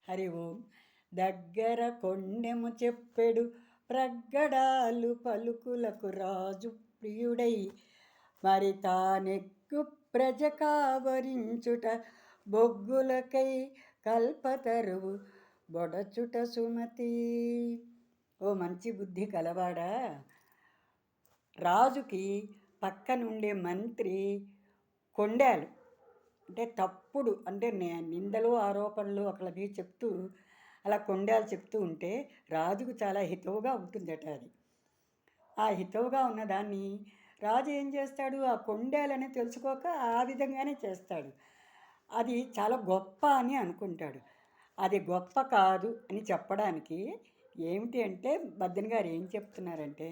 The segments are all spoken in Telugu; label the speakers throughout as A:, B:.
A: హరి ఓం. దగ్గర కొండెము చెప్పెడు ప్రగ్గడాలు పలుకులకు రాజు ప్రియుడై మరి తానెక్కు ప్రజ కావరించుట బొగ్గులకై కల్పతరువు బొడచుట సుమతి. ఓ మంచి బుద్ధి కలవాడా, రాజుకి పక్కనుండే మంత్రి కొండాలు అంటే తప్పుడు అంటే నిందలు ఆరోపణలు ఒకళ్ళవి చెప్తూ అలా కొండాలు చెప్తూ ఉంటే రాజుకు చాలా హితవుగా ఉంటుందట. అది ఆ హితవుగా ఉన్నదాన్ని రాజు ఏం చేస్తాడు, ఆ కొండాలని తెలుసుకోక ఆ విధంగానే చేస్తాడు. అది చాలా గొప్ప అని అనుకుంటాడు. అది గొప్ప కాదు అని చెప్పడానికి ఏమిటి అంటే బద్దెన్ గారు ఏం చెప్తున్నారంటే,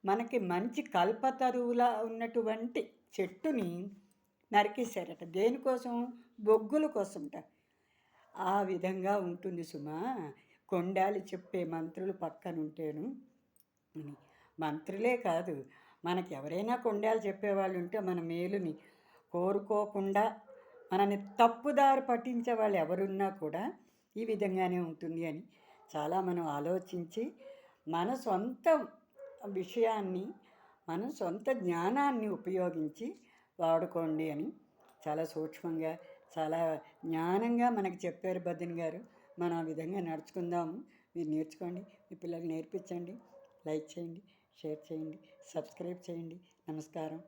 A: మనకి మంచి కల్పతరువులా ఉన్నటువంటి చెట్టుని నరికేశారట. దేనికోసం? బొగ్గుల కోసంట. ఆ విధంగా ఉంటుంది సుమా కొండాలు చెప్పే మంత్రులు పక్కనుంటేను అని. మంత్రులే కాదు, మనకి ఎవరైనా కొండాలు చెప్పేవాళ్ళు ఉంటే మన మేలుని కోరుకోకుండా మనని తప్పుదారి పట్టించే వాళ్ళు ఎవరున్నా కూడా ఈ విధంగానే ఉంటుంది అని చాలా మనం ఆలోచించి మన సొంత విషయాన్ని మన సొంత జ్ఞానాన్ని ఉపయోగించి వాడుకోండి అని చాలా సూక్ష్మంగా చాలా జ్ఞానంగా మనకి చెప్పారు బద్దెన్ గారు. మనం ఆ విధంగా నడుచుకుందాము. మీరు నేర్చుకోండి, మీ పిల్లలకు నేర్పించండి, లైక్ చేయండి, షేర్ చేయండి, సబ్స్క్రైబ్ చేయండి. నమస్కారం.